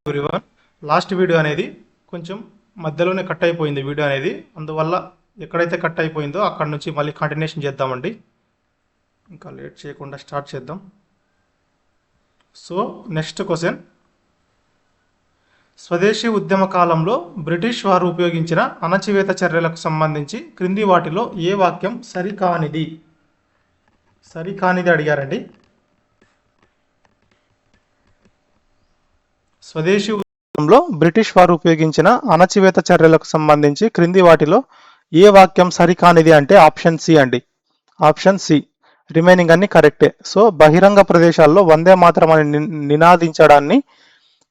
Everyone. Last video అనేది కొంచెం మధ్యలోనే కట్ అయిపోయింది వీడియో అనేది. అందువల్ల ఎక్కడైతే కట్ అయిపోయిందో అక్కడ నుంచి మళ్ళీ కంటిన్యూషన్ చేద్దామండి. ఇంకా లేట్ చేయకుండా స్టార్ట్ చేద్దాం. సో నెక్స్ట్ క్వశ్చన్, స్వదేశీ ఉద్యమ కాలంలో బ్రిటిష్ వారు ఉపయోగించిన అణచివేత చర్యలకు సంబంధించి క్రింది వాటిలో ఏ వాక్యం సరికానిది అడిగారండి. స్వదేశీ ఉద్యమంలో బ్రిటిష్ వారు ఉపయోగించిన అణచివేత చర్యలకు సంబంధించి క్రింది వాటిలో ఏ వాక్యం సరికానిది అంటే ఆప్షన్ సి అండి. Option C. రిమైనింగ్ అన్ని కరెక్టే. సో బహిరంగ ప్రదేశాల్లో వందే మాతరం అని నినాదించడాన్ని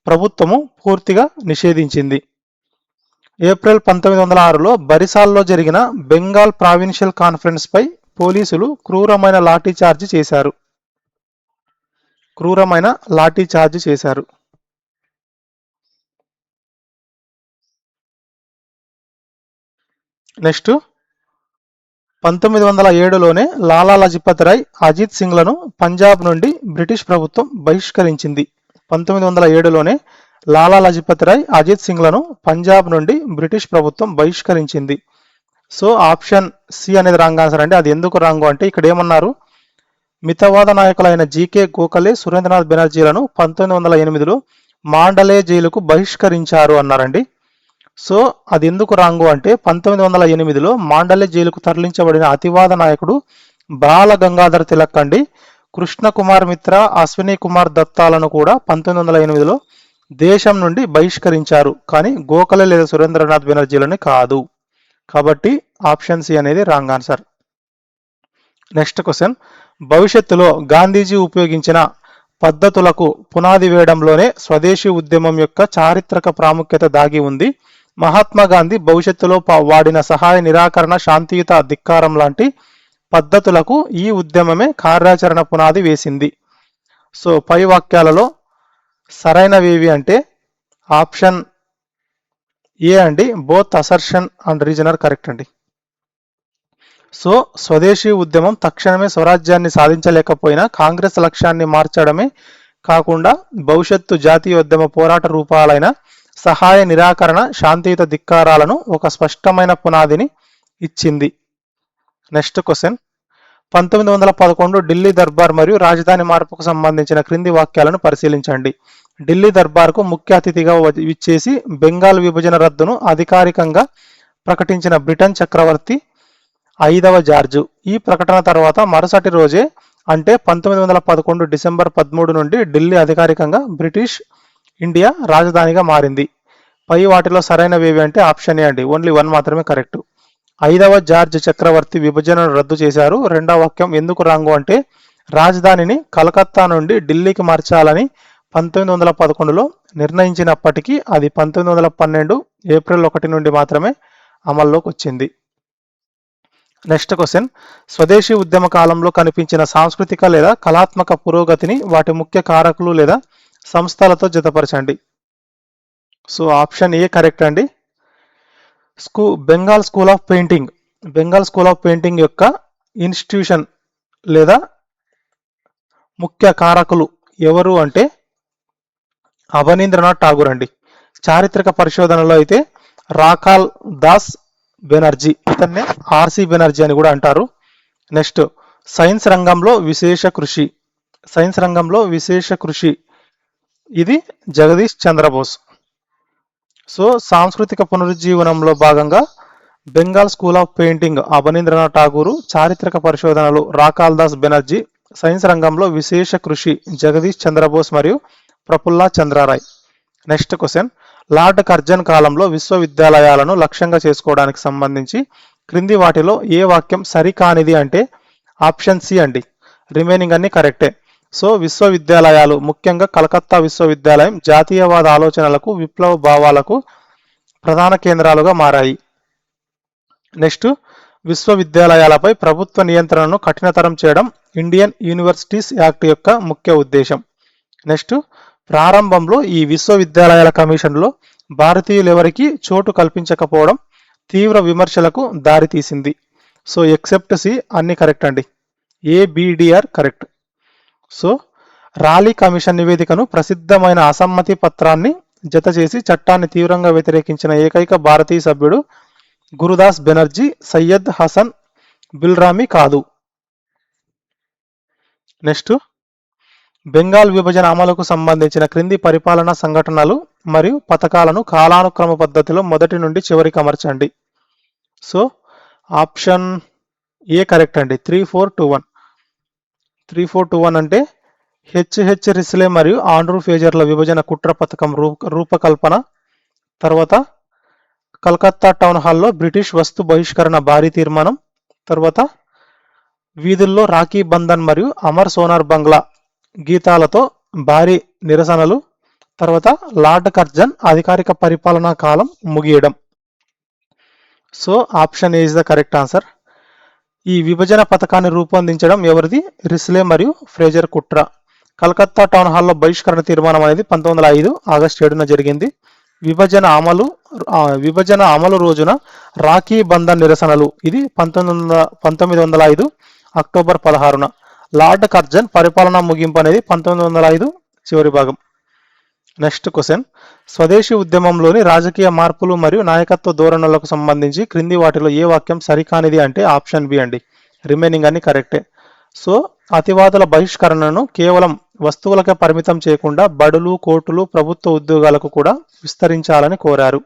ప్రభుత్వము పూర్తిగా నిషేధించింది. ఏప్రిల్ 1906లో బరిసాల్లో జరిగిన బెంగాల్ ప్రావిన్షియల్ కాన్ఫరెన్స్ పై పోలీసులు క్రూరమైన లాఠీ చార్జ్ చేశారు. నెక్స్ట్, 1907లోనే లాలా లజపత్ రాయ్ అజిత్ సింగ్లను పంజాబ్ నుండి బ్రిటిష్ ప్రభుత్వం బహిష్కరించింది. 1907లోనే లాలా లజపత్ రాయ్ అజిత్ సింగ్లను పంజాబ్ నుండి బ్రిటిష్ ప్రభుత్వం బహిష్కరించింది. సో ఆప్షన్ సి అనేది రాంగ్ ఆన్సర్ అండి. అది ఎందుకు రాంగ్ అంటే ఇక్కడ ఏమన్నారు, మితవాద నాయకులైన జీకే గోఖలే, సురేంద్రనాథ్ బెనర్జీలను 1908లో మాండలే జైలుకు బహిష్కరించారు అన్నారండి. సో అది ఎందుకు రాంగు అంటే 1908లో మాండలే జైలుకు తరలించబడిన అతివాద నాయకుడు బాల గంగాధర్ తిలక్ అండి. కృష్ణ కుమార్ మిత్ర, అశ్విని కుమార్ దత్తాలను కూడా 1908లో దేశం నుండి బహిష్కరించారు. కానీ గోఖలే లేదా సురేంద్రనాథ్ బెనర్జీలని కాదు. కాబట్టి ఆప్షన్ సి అనేది రాంగ్ ఆన్సర్. నెక్స్ట్ క్వశ్చన్, భవిష్యత్తులో గాంధీజీ ఉపయోగించిన పద్ధతులకు పునాది వేయడంలోనే స్వదేశీ ఉద్యమం యొక్క చారిత్రక ప్రాముఖ్యత దాగి ఉంది. మహాత్మా గాంధీ భవిష్యత్తులో వాడిన సహాయ నిరాకరణ, శాంతియుత ధిక్కారం లాంటి పద్ధతులకు ఈ ఉద్యమమే కార్యాచరణ పునాది వేసింది. సో పై వాక్యాలలో సరైనవేవి అంటే ఆప్షన్ ఏ అండి. Both assertion and reason are correct అండి. సో స్వదేశీ ఉద్యమం తక్షణమే స్వరాజ్యాన్ని సాధించలేకపోయినా కాంగ్రెస్ లక్ష్యాన్ని మార్చడమే కాకుండా భవిష్యత్తు జాతీయోద్యమ పోరాట రూపాలైన సహాయ నిరాకరణ, శాంతియుత ధిక్కారాలను ఒక స్పష్టమైన పునాదిని ఇచ్చింది. నెక్స్ట్ క్వశ్చన్, 1911 ఢిల్లీ దర్బార్ మరియు రాజధాని మార్పుకు సంబంధించిన క్రింది వాక్యాలను పరిశీలించండి. ఢిల్లీ దర్బార్కు ముఖ్య అతిథిగా విచ్చేసి బెంగాల్ విభజన రద్దును అధికారికంగా ప్రకటించిన బ్రిటన్ చక్రవర్తి 5వ జార్జు. ఈ ప్రకటన తర్వాత మరుసటి రోజే అంటే 1911 డిసెంబర్ 13 నుండి ఢిల్లీ అధికారికంగా బ్రిటిష్ ఇండియా రాజధానిగా మారింది. పై వాటిలో సరైనవేవి అంటే ఆప్షన్ ఏ అండి. ఓన్లీ 1 మాత్రమే కరెక్ట్. 5వ జార్జ్ చక్రవర్తి విభజనను రద్దు చేశారు. రెండవ వాక్యం ఎందుకు రాంగు అంటే రాజధానిని కలకత్తా నుండి ఢిల్లీకి మార్చాలని 1911లో నిర్ణయించినప్పటికీ అది 1912 ఏప్రిల్ 1 నుండి మాత్రమే అమల్లోకి వచ్చింది. నెక్స్ట్ క్వశ్చన్, స్వదేశీ ఉద్యమ కాలంలో కనిపించిన సాంస్కృతిక లేదా కళాత్మక పురోగతిని వాటి ముఖ్య కారకులు లేదా సంస్థలతో జతపరచండి. సో ఆప్షన్ ఏ కరెక్ట్ అండి. బెంగాల్ స్కూల్ ఆఫ్ పెయింటింగ్ యొక్క ఇన్స్టిట్యూషన్ లేదా ముఖ్య కారకులు ఎవరు అంటే అవనీంద్రనాథ్ ఠాగూర్ అండి. చారిత్రక పరిశోధనలో అయితే రాకాల్ దాస్ బెనర్జీ, ఇతన్నే ఆర్సి బెనర్జీ అని కూడా అంటారు. నెక్స్ట్, సైన్స్ రంగంలో విశేష కృషి ఇది జగదీష్ చంద్రబోస్. సో సాంస్కృతిక పునరుజ్జీవనంలో భాగంగా Bengal school of painting Abanindranath Tagore, చారిత్రక పరిశోధనలు రాకాల్ దాస్ బెనర్జీ, సైన్స్ రంగంలో విశేష కృషి జగదీష్ చంద్రబోస్ మరియు Prafulla Chandraray. Next question, lord Curzon కాలంలో విశ్వవిద్యాలయాలను లక్ష్యంగా చేసుకోవడానికి సంబంధించి క్రింది వాటిలో ఏ వాక్యం సరికానిది అంటే ఆప్షన్ సి అండి. రిమైనింగ్ అన్ని కరెక్టే. సో విశ్వవిద్యాలయాలు, ముఖ్యంగా కలకత్తా విశ్వవిద్యాలయం జాతీయవాద ఆలోచనలకు, విప్లవ భావాలకు ప్రధాన కేంద్రాలుగా మారాయి. నెక్స్ట్, విశ్వవిద్యాలయాలపై ప్రభుత్వ నియంత్రణను కఠినతరం చేయడం ఇండియన్ యూనివర్సిటీస్ యాక్ట్ యొక్క ముఖ్య ఉద్దేశం. నెక్స్ట్, ప్రారంభంలో ఈ విశ్వవిద్యాలయాల కమిషన్లో భారతీయులెవరికీ చోటు కల్పించకపోవడం తీవ్ర విమర్శలకు దారితీసింది. సో ఎక్సెప్ట్ సి అన్ని కరెక్ట్ అండి. ఏబిడిఆర్ కరెక్ట్. సో రాలీ కమిషన్ నివేదికను ప్రసిద్ధమైన అసమ్మతి పత్రాన్ని జతచేసి చట్టాన్ని తీవ్రంగా వ్యతిరేకించిన ఏకైక భారతీయ సభ్యుడు గురుదాస్ బెనర్జీ సయ్యద్ హసన్ బిల్రామి కాదు. నెక్స్ట్, బెంగాల్ విభజన అమలుకు సంబంధించిన క్రింది పరిపాలనా సంఘటనలు మరియు పథకాలను కాలానుక్రమ పద్ధతిలో మొదటి నుండి చివరికి అమర్చండి. సో ఆప్షన్ ఏ కరెక్ట్ అండి. 3421. 3421 అంటే హెచ్ రిస్లే మరియు ఆండ్రూ ఫేజర్ల విభజన కుట్ర పథకం రూపకల్పన. తర్వాత కలకత్తా టౌన్ హాల్లో బ్రిటిష్ వస్తు బహిష్కరణ భారీ తీర్మానం. తర్వాత వీధుల్లో రాఖీ బంధన్ మరియు అమర్ సోనార్ బంగ్లా గీతాలతో భారీ నిరసనలు. తర్వాత లార్డ్ కర్జన్ అధికారిక పరిపాలనా కాలం ముగియడం. So option A is the correct answer. ఈ విభజన పథకాన్ని రూపొందించడం ఎవరిది? రిస్లే మరియు ఫ్రేజర్ కుట్ర. కలకత్తా టౌన్ హాల్లో బహిష్కరణ తీర్మానం అనేది 1905 ఆగస్టు 7న జరిగింది. విభజన అమలు రోజున రాఖీ బంధన్ నిరసనలు ఇది 1905 అక్టోబర్ 16న. లార్డ్ కర్జన్ పరిపాలనా ముగింపు అనేది 1905 చివరి భాగం. నెక్స్ట్ క్వశ్చన్, స్వదేశీ ఉద్యమంలోని రాజకీయ మార్పులు మరియు నాయకత్వ ధోరణులకు సంబంధించి క్రింది వాటిలో ఏ వాక్యం సరికానిది అంటే ఆప్షన్ బి అండి. రిమైనింగ్ అన్ని కరెక్టే. సో అతివాదుల బహిష్కరణను కేవలం వస్తువులకే పరిమితం చేయకుండా బడులు, కోర్టులు, ప్రభుత్వ ఉద్యోగాలకు కూడా విస్తరించాలని కోరారు.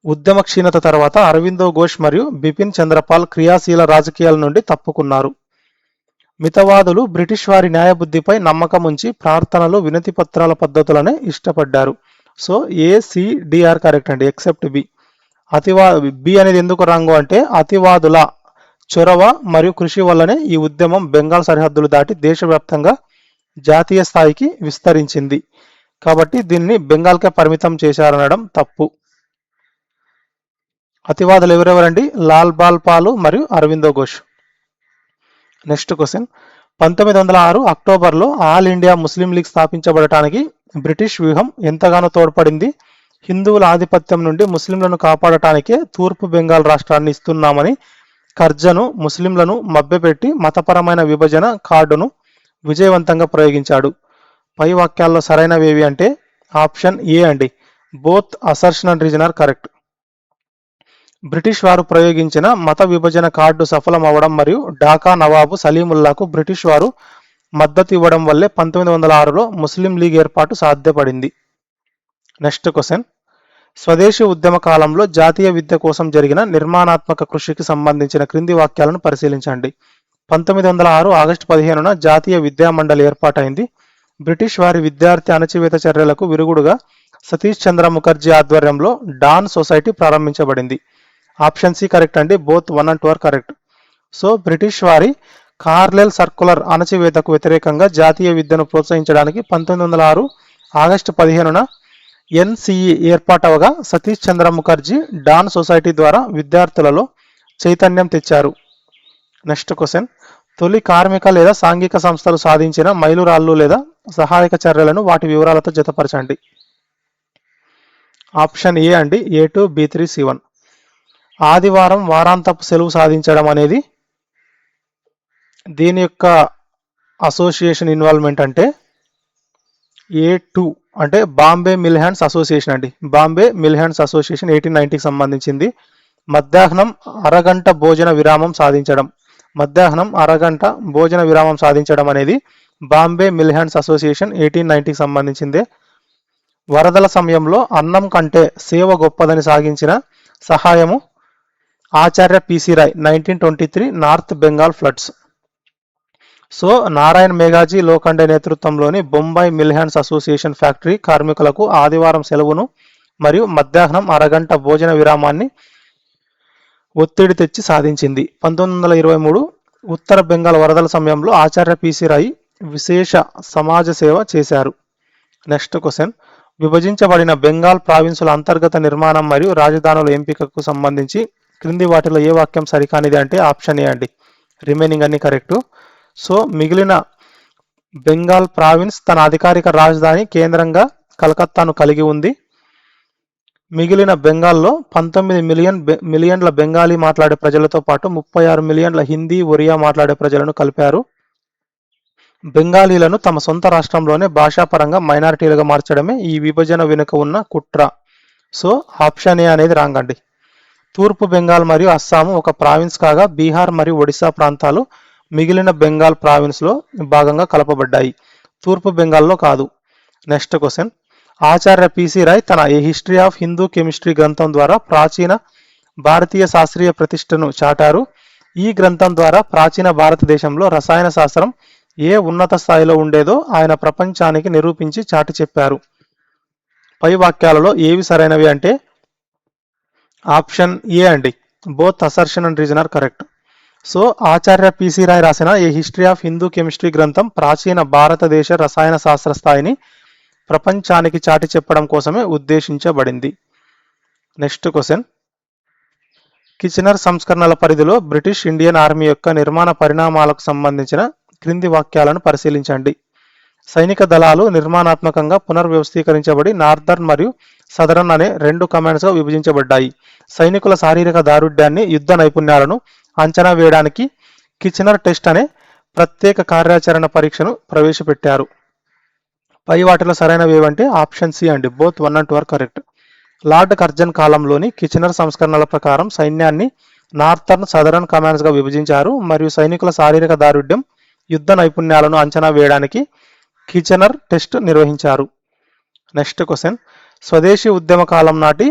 ఉద్యమ క్షీణత తర్వాత అరవిందో ఘోష్ మరియు బిపిన్ చంద్రపాల్ క్రియాశీల రాజకీయాల నుండి తప్పుకున్నారు. మితవాదులు బ్రిటిష్ వారి న్యాయబుద్ధిపై నమ్మకం ఉంచి ప్రార్థనలు, వినతి పత్రాల పద్ధతులనే ఇష్టపడ్డారు. సో ఏసీడిఆర్ కరెక్ట్ అండి, ఎక్సెప్ట్ బి. బి అనేది ఎందుకు రాంగు అంటే అతివాదుల చొరవ మరియు కృషి వల్లనే ఈ ఉద్యమం బెంగాల్ సరిహద్దులు దాటి దేశవ్యాప్తంగా జాతీయ స్థాయికి విస్తరించింది. కాబట్టి దీన్ని బెంగాల్కే పరిమితం చేశారనడం తప్పు. అతివాదులు ఎవరెవరండి? లాల్ బాల్ పాలు మరియు అరవిందో ఘోష్. నెక్స్ట్ క్వశ్చన్, 1906 అక్టోబర్లో ఆల్ ఇండియా ముస్లిం లీగ్ స్థాపించబడటానికి బ్రిటిష్ వ్యూహం ఎంతగానో తోడ్పడింది. హిందువుల ఆధిపత్యం నుండి ముస్లింలను కాపాడటానికే తూర్పు బెంగాల్ రాష్ట్రాన్ని ఇస్తున్నామని కర్జను ముస్లింలను మభ్యపెట్టి మతపరమైన విభజన కార్డును విజయవంతంగా ప్రయోగించాడు. పై వాక్యాల్లో సరైనవేవి అంటే ఆప్షన్ ఏ అండి. Both assertion and reason are correct. British వారు ప్రయోగించిన మత విభజన కార్డు సఫలం అవ్వడం మరియు ఢాకా నవాబు సలీముల్లాకు బ్రిటిష్ వారు మద్దతు ఇవ్వడం వల్లే 1906లో ముస్లిం లీగ్ ఏర్పాటు సాధ్యపడింది. నెక్స్ట్ క్వశ్చన్, స్వదేశీ ఉద్యమ కాలంలో జాతీయ విద్య కోసం జరిగిన నిర్మాణాత్మక కృషికి సంబంధించిన క్రింది వాక్యాలను పరిశీలించండి. 1906 ఆగస్టు 15న జాతీయ విద్యా మండలి ఏర్పాటైంది. బ్రిటిష్ వారి విద్యార్థి అణచివేత చర్యలకు విరుగుడుగా సతీష్ చంద్ర ముఖర్జీ ఆధ్వర్యంలో డాన్ సొసైటీ ప్రారంభించబడింది. ఆప్షన్ సి కరెక్ట్ అండి. Both 1 and 2 are correct. So British వారి కార్లెల్ సర్కులర్ అణచివేతకు వ్యతిరేకంగా జాతీయ విద్యను ప్రోత్సహించడానికి 1906 ఆగస్టు 15న ఎన్సిఈ ఏర్పాటవగా సతీష్ చంద్ర ముఖర్జీ డాన్ సొసైటీ ద్వారా విద్యార్థులలో చైతన్యం తెచ్చారు. నెక్స్ట్ క్వశ్చన్, తొలి కార్మిక లేదా సాంఘిక సంస్థలు సాధించిన మైలురాళ్ళు లేదా సహాయక చర్యలను వాటి వివరాలతో జతపరచండి. ఆప్షన్ ఏ అండి. A2, B3, C1. ఆదివారం వారాంతపు సెలవు సాధించడం అనేది దీని యొక్క అసోసియేషన్ ఇన్వాల్వ్మెంట్ అంటే A2 అంటే బాంబే మిల్ హ్యాండ్స్ అసోసియేషన్ అండి. బాంబే మిల్ హ్యాండ్స్ అసోసియేషన్ 1890కి సంబంధించింది. మధ్యాహ్నం అరగంట భోజన విరామం సాధించడం. మధ్యాహ్నం అరగంట భోజన విరామం సాధించడం అనేది బాంబే మిల్ హ్యాండ్స్ అసోసియేషన్ 1890కి సంబంధించిందే. వరదల సమయంలో అన్నం కంటే సేవ గొప్పదని సాగించిన సహాయము Acharya PC Ray 1923 north Bengal floods. So Narayan Meghaji Lokhande నేతృత్వంలోని Bombay mill hands association factory కార్మికులకు ఆదివారం సెలవును మరియు మధ్యాహ్నం అరగంట భోజన విరామాన్ని ఒత్తిడి తెచ్చి సాధించింది. 1923 ఉత్తర బెంగాల్ వరదల సమయంలో ఆచార్య పిసి రాయ్ విశేష సమాజ సేవ చేశారు. నెక్స్ట్ క్వశ్చన్, విభజించబడిన బెంగాల్ ప్రావిన్సుల అంతర్గత నిర్మాణం మరియు రాజధానుల ఎంపికకు సంబంధించి క్రింది వాటిలో ఏ వాక్యం సరికానిది అంటే ఆప్షన్ ఏ అండి. రిమైనింగ్ అన్ని కరెక్టు. సో మిగిలిన బెంగాల్ ప్రావిన్స్ తన అధికారిక రాజధాని కేంద్రంగా కలకత్తాను కలిగి ఉంది. మిగిలిన బెంగాల్లో 19 మిలియన్ల బెంగాలీ మాట్లాడే ప్రజలతో పాటు 36 మిలియన్ల హిందీ, ఒరియా మాట్లాడే ప్రజలను కలిపారు. బెంగాలీలను తమ సొంత రాష్ట్రంలోనే భాషాపరంగా మైనారిటీలుగా మార్చడమే ఈ విభజన వెనుక ఉన్న కుట్ర. సో ఆప్షన్ ఏ అనేది రాంగ్ అండి. తూర్పు బెంగాల్ మరియు అస్సాము ఒక ప్రావిన్స్ కాగా బీహార్ మరియు ఒడిశా ప్రాంతాలు మిగిలిన బెంగాల్ ప్రావిన్స్లో భాగంగా కలపబడ్డాయి. తూర్పు బెంగాల్లో కాదు. Next question. Acharya PC Ray తన a history of Hindu chemistry గ్రంథం ద్వారా ప్రాచీన భారతీయ శాస్త్రీయ ప్రతిష్టను చాటారు. ఈ గ్రంథం ద్వారా ప్రాచీన భారతదేశంలో రసాయన శాస్త్రం ఏ ఉన్నత స్థాయిలో ఉండేదో ఆయన ప్రపంచానికి నిరూపించి చాటి చెప్పారు. పై వాక్యాలలో ఏవి సరైనవి అంటే ఆప్షన్ ఏ అండి. Both assertion and reason are correct. So Acharya PC Ray రాసిన A history of Hindu chemistry గ్రంథం ప్రాచీన భారతదేశ రసాయన శాస్త్ర స్థాయిని ప్రపంచానికి చాటి చెప్పడం కోసమే ఉద్దేశించబడింది. Next question. కిచెనర్ సంస్కరణల పరిధిలో బ్రిటిష్ ఇండియన్ ఆర్మీ యొక్క నిర్మాణ పరిణామాలకు సంబంధించిన క్రింది వాక్యాలను పరిశీలించండి. సైనిక దళాలు నిర్మాణాత్మకంగా పునర్వ్యవస్థీకరించబడి నార్దర్న్ మరియు సదరన్ అనే రెండు కమాండ్స్గా విభజించబడ్డాయి. సైనికుల శారీరక దారుఢ్యాన్ని, యుద్ధ నైపుణ్యాలను అంచనా వేయడానికి కిచెనర్ టెస్ట్ అనే ప్రత్యేక కార్యాచరణ పరీక్షను ప్రవేశపెట్టారు. పై వాటిలో సరైనవి ఏవంటే ఆప్షన్ సి అండి. Both 1 and 2 are correct. Lord Curzon కాలంలోని కిచెనర్ సంస్కరణల ప్రకారం సైన్యాన్ని నార్థర్న్, సదరన్ కమాండ్స్గా విభజించారు మరియు సైనికుల శారీరక దారుఢ్యం, యుద్ధ నైపుణ్యాలను అంచనా వేయడానికి కిచెనర్ టెస్ట్ నిర్వహించారు. Next question. స్వదేశీ ఉద్యమ కాలం నాటి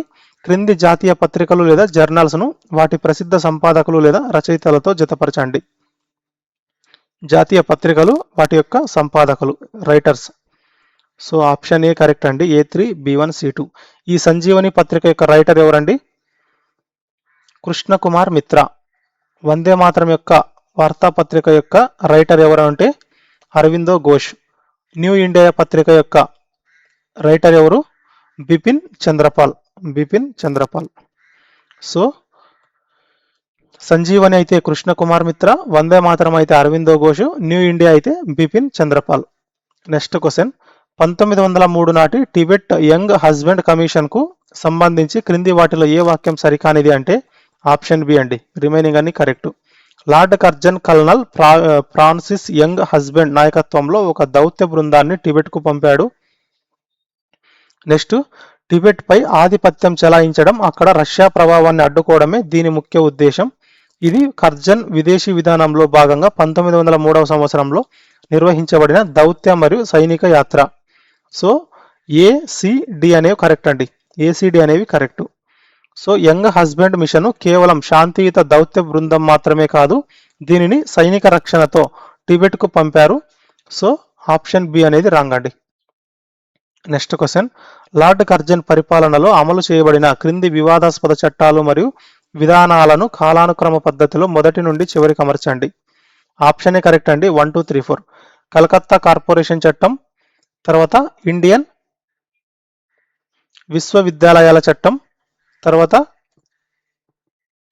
క్రింది జాతీయ పత్రికలు లేదా జర్నల్స్ను వాటి ప్రసిద్ధ సంపాదకులు లేదా రచయితలతో జతపరచండి. జాతీయ పత్రికలు, వాటి యొక్క సంపాదకులు, writers. So option A correct అండి. A3, B1, C2. ఈ సంజీవని పత్రిక యొక్క రైటర్ ఎవరండి? కృష్ణ కుమార్ మిత్ర. వందే మాతరం యొక్క వార్తాపత్రిక యొక్క రైటర్ ఎవరు అంటే అరవిందో ఘోష్. న్యూ ఇండియా పత్రిక యొక్క రైటర్ ఎవరు? బిపిన్ చంద్రపాల్. బిపిన్ చంద్రపాల్. సో సంజీవని అయితే కృష్ణ కుమార్ మిత్ర, వందే మాతరం అయితే అరవిందో ఘోష్, న్యూ ఇండియా అయితే బిపిన్ చంద్రపాల్. Next question. 1903 నాటి టిబెట్ యంగ్ హస్బెండ్ కమిషన్కు సంబంధించి క్రింది వాటిలో ఏ వాక్యం సరికానిది అంటే ఆప్షన్ బి అండి. రిమైనింగ్ అన్ని correct. Lord Curzon colonel Francis young husband నాయకత్వంలో ఒక దౌత్య బృందాన్ని టిబెట్కు పంపాడు. నెక్స్ట్. టిబెట్ పై ఆధిపత్యం చెలాయించడం, అక్కడ రష్యా ప్రభావాన్ని అడ్డుకోవడమే దీని ముఖ్య ఉద్దేశం. ఇది కర్జన్ విదేశీ విధానంలో భాగంగా 1903 సంవత్సరంలో నిర్వహించబడిన దౌత్య మరియు సైనిక యాత్ర. సో ఏసిడి అనేవి కరెక్ట్ అండి. ఏసిడి అనేవి correct. So Younghusband mission కేవలం శాంతియుత దౌత్య బృందం మాత్రమే కాదు, దీనిని సైనిక రక్షణతో టిబెట్కు పంపారు. సో ఆప్షన్ బి అనేది రాంగ్ అండి. Next question. లార్డ్ కర్జన్ పరిపాలనలో అమలు చేయబడిన క్రింది వివాదాస్పద చట్టాలు మరియు విధానాలను కాలానుక్రమ పద్ధతిలో మొదటి నుండి చివరికి అమర్చండి. ఆప్షన్ ఏ కరెక్ట్ అండి. 1, 2, 3, 4. కలకత్తా కార్పొరేషన్ చట్టం, తర్వాత ఇండియన్ విశ్వవిద్యాలయాల చట్టం, తర్వాత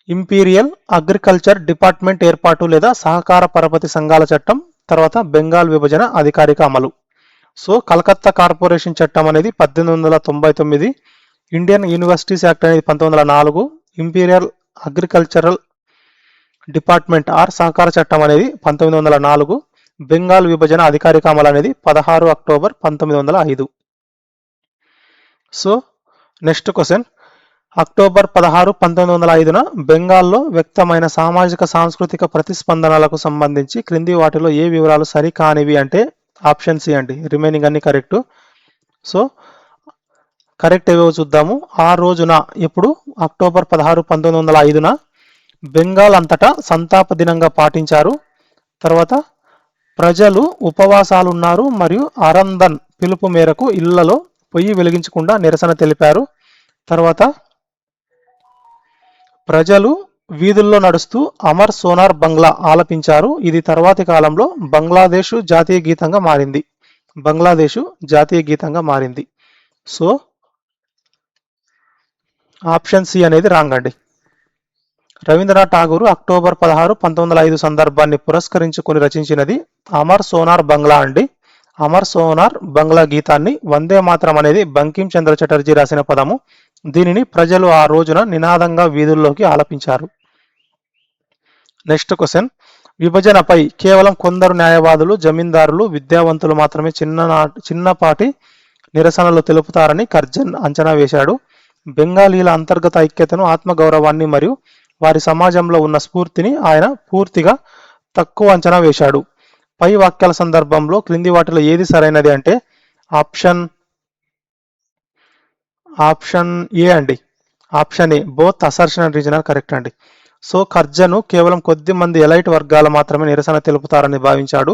ఇంపీరియల్ అగ్రికల్చర్ డిపార్ట్మెంట్ ఏర్పాటు లేదా సహకార పరపతి సంఘాల చట్టం, తర్వాత బెంగాల్ విభజన అధికారిక అమలు. సో కలకత్తా కార్పొరేషన్ చట్టం అనేది 1899, ఇండియన్ యూనివర్సిటీస్ యాక్ట్ అనేది 1904, ఇంపీరియల్ అగ్రికల్చరల్ డిపార్ట్మెంట్ ఆర్ సహకార చట్టం అనేది 1904, బెంగాల్ విభజన అధికారిక అమలు అనేది 16 October 1905. So next question. October 16, 1905న బెంగాల్లో వ్యక్తమైన సామాజిక సాంస్కృతిక ప్రతిస్పందనలకు సంబంధించి క్రింది వాటిలో ఏ వివరాలు సరికానివి అంటే ఆప్షన్ సి అండి. రిమైనింగ్ అన్ని కరెక్ట్. సో కరెక్ట్ ఏవో చూద్దాము. ఆ రోజున ఎప్పుడు అక్టోబర్ 16, 1905న బెంగాల్ అంతటా సంతాప దినంగా పాటించారు. తర్వాత ప్రజలు ఉపవాసాలు ఉన్నారు మరియు అరందన్ పిలుపు మేరకు ఇళ్లలో పొయ్యి వెలిగించకుండా నిరసన తెలిపారు. తర్వాత ప్రజలు వీధుల్లో నడుస్తూ అమర్ సోనార్ బంగ్లా ఆలపించారు. ఇది తర్వాతి కాలంలో బంగ్లాదేశ్ జాతీయ గీతంగా మారింది. బంగ్లాదేశ్ జాతీయ గీతంగా మారింది. సో ఆప్షన్ సి అనేది రాంగ్ అండి. రవీంద్రనాథ్ ఠాగూర్ అక్టోబర్ 16, 1905 సందర్భాన్ని పురస్కరించుకుని రచించినది అమర్ సోనార్ బంగ్లా అండి. అమర్ సోనార్ బంగ్లా గీతాన్ని వందే మాతరం అనేది బంకిం చంద్ర చటర్జీ రాసిన పదము. దీనిని ప్రజలు ఆ రోజున నినాదంగా వీధుల్లోకి ఆలపించారు. Next question. విభజనపై కేవలం కొందరు న్యాయవాదులు, జమీందారులు, విద్యావంతులు మాత్రమే చిన్నపాటి నిరసనలు తెలుపుతారని కర్జన్ అంచనా వేశాడు. బెంగాలీల అంతర్గత ఐక్యతను, ఆత్మగౌరవాన్ని మరియు వారి సమాజంలో ఉన్న స్ఫూర్తిని ఆయన పూర్తిగా తక్కువ అంచనా వేశాడు. పై వాక్యాల సందర్భంలో క్రింది వాటిలో ఏది సరైనది అంటే ఆప్షన్ ఆప్షన్ ఏ అండి. Option A both assertion and reason are correct అండి. సో కర్జను కేవలం కొద్ది మంది ఎలైట్ వర్గాలు మాత్రమే నిరసన తెలుపుతారని భావించాడు.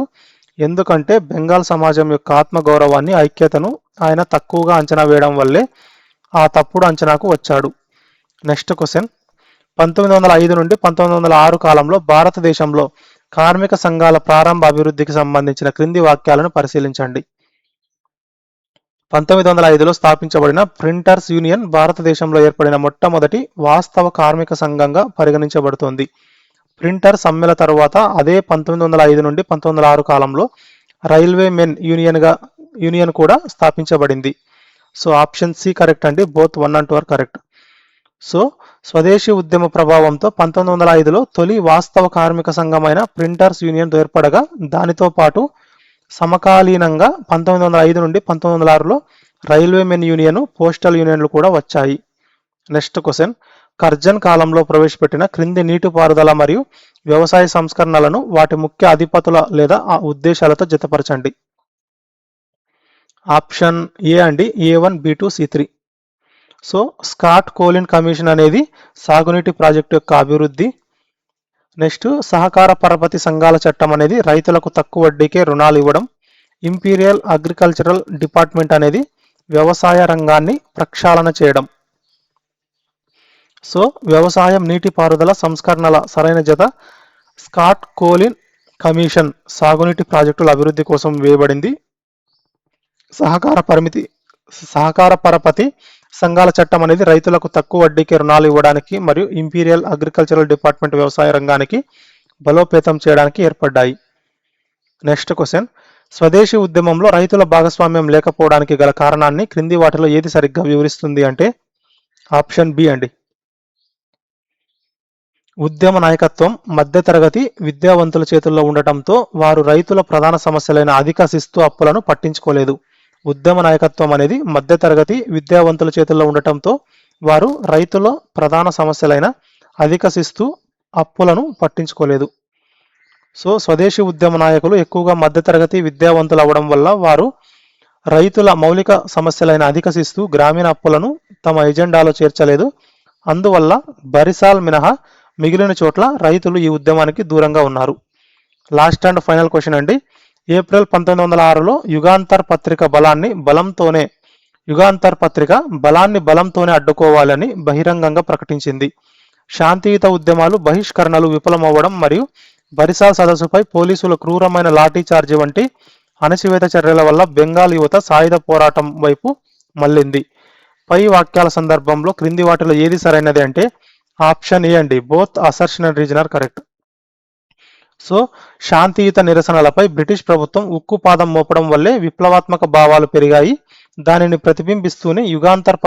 ఎందుకంటే బెంగాల్ సమాజం యొక్క ఆత్మగౌరవాన్ని, ఐక్యతను ఆయన తక్కువగా అంచనా వేయడం వల్లే ఆ తప్పుడు అంచనాకు వచ్చాడు. Next question. 1905 నుండి 1906 కాలంలో భారతదేశంలో కార్మిక సంఘాల ప్రారంభ అభివృద్ధికి సంబంధించిన క్రింది వాక్యాలను పరిశీలించండి. 1905లో స్థాపించబడిన ప్రింటర్స్ యూనియన్ భారతదేశంలో ఏర్పడిన మొట్టమొదటి వాస్తవ కార్మిక సంఘంగా పరిగణించబడుతోంది. ప్రింటర్ సమ్మెల తరువాత అదే 1905 నుండి 1906 కాలంలో రైల్వే మెన్ యూనియన్ కూడా స్థాపించబడింది. సో ఆప్షన్ సి కరెక్ట్ అండి. Both 1 and 2 are correct. So స్వదేశీ ఉద్యమ ప్రభావంతో 1905లో తొలి వాస్తవ కార్మిక సంఘమైన ప్రింటర్స్ యూనియన్ ఏర్పడగా దానితో పాటు సమకాలీనంగా 1905 నుండి 1906లో రైల్వే మెన్ యూనియన్, పోస్టల్ యూనియన్లు కూడా వచ్చాయి. Next question. కర్జన్ కాలంలో ప్రవేశపెట్టిన క్రింది నీటిపారుదల మరియు వ్యవసాయ సంస్కరణలను వాటి ముఖ్య అధిపతుల లేదా ఆ ఉద్దేశాలతో జతపరచండి. ఆప్షన్ ఏ అండి. A1, B2, C3. So Scott choline commission అనేది సాగునీటి ప్రాజెక్టు యొక్క అభివృద్ధి. నెక్స్ట్ సహకార పరపతి సంఘాల చట్టం అనేది రైతులకు తక్కువ వడ్డీకే రుణాలు ఇవ్వడం. ఇంపీరియల్ అగ్రికల్చరల్ డిపార్ట్మెంట్ అనేది వ్యవసాయ రంగాన్ని ప్రక్షాళన చేయడం. సో వ్యవసాయం, నీటిపారుదల సంస్కరణల సరైన జత స్కాట్ కోలిన్ కమిషన్ సాగునీటి ప్రాజెక్టుల అభివృద్ధి కోసం వేయబడింది. సహకార పరపతి సంఘాల చట్టం అనేది రైతులకు తక్కువ వడ్డీకి రుణాలు ఇవ్వడానికి మరియు ఇంపీరియల్ అగ్రికల్చరల్ డిపార్ట్మెంట్ వ్యవసాయ రంగానికి బలోపేతం చేయడానికి ఏర్పడ్డాయి. Next question. స్వదేశీ ఉద్యమంలో రైతుల భాగస్వామ్యం లేకపోవడానికి గల కారణాన్ని క్రింది వాటిలో ఏది సరిగ్గా వివరిస్తుంది అంటే ఆప్షన్ బి అండి. ఉద్యమ నాయకత్వం మధ్యతరగతి విద్యావంతుల చేతుల్లో ఉండటంతో వారు రైతుల ప్రధాన సమస్యలైన అధిక శిస్తు అప్పులను పట్టించుకోలేదు. ఉద్యమ నాయకత్వం అనేది మధ్యతరగతి విద్యావంతుల చేతుల్లో ఉండటంతో వారు రైతుల ప్రధాన సమస్యలైన అధిక శిస్తు అప్పులను పట్టించుకోలేదు. సో స్వదేశీ ఉద్యమ నాయకులు ఎక్కువగా మధ్యతరగతి విద్యావంతులు అవ్వడం వల్ల వారు రైతుల మౌలిక సమస్యలైన అధిక శిస్తు, గ్రామీణ అప్పులను తమ ఎజెండాలో చేర్చలేదు. అందువల్ల బరిసాల్ మినహా మిగిలిన చోట్ల రైతులు ఈ ఉద్యమానికి దూరంగా ఉన్నారు. లాస్ట్ అండ్ ఫైనల్ క్వశ్చన్ అండి. ఏప్రిల్ 1906లో యుగాంతర్ పత్రిక బలాన్ని బలంతోనే అడ్డుకోవాలని బహిరంగంగా ప్రకటించింది. శాంతియుత ఉద్యమాలు, బహిష్కరణలు విఫలమవ్వడం మరియు బరిసాల్ సదస్సుపై పోలీసుల క్రూరమైన లాఠీ చార్జీ వంటి అణచివేత చర్యల వల్ల బెంగాల్ యువత సాయుధ పోరాటం వైపు మళ్ళింది. పై వాక్యాల సందర్భంలో క్రింది వాటిలో ఏది సరైనది అంటే ఆప్షన్ ఏ అండి. Both assertion and reason are correct. So శాంతియుత నిరసనలపై బ్రిటిష్ ప్రభుత్వం ఉక్కుపాదం మోపడం వల్లే విప్లవాత్మక భావాలు పెరిగాయి. దానిని ప్రతిబింబిస్తూనే యుగాంతర్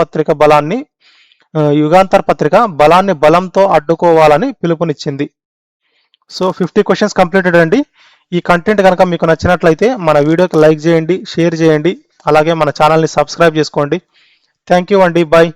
పత్రిక బలాన్ని బలంతో అడ్డుకోవాలని పిలుపునిచ్చింది. సో 50 క్వశ్చన్స్ కంప్లీటెడ్ అండి. ఈ కంటెంట్ కనుక మీకు నచ్చినట్లయితే మన వీడియోకి లైక్ చేయండి, షేర్ చేయండి, అలాగే మన ఛానల్ని సబ్స్క్రైబ్ చేసుకోండి. థ్యాంక్ యూ అండి. బాయ్.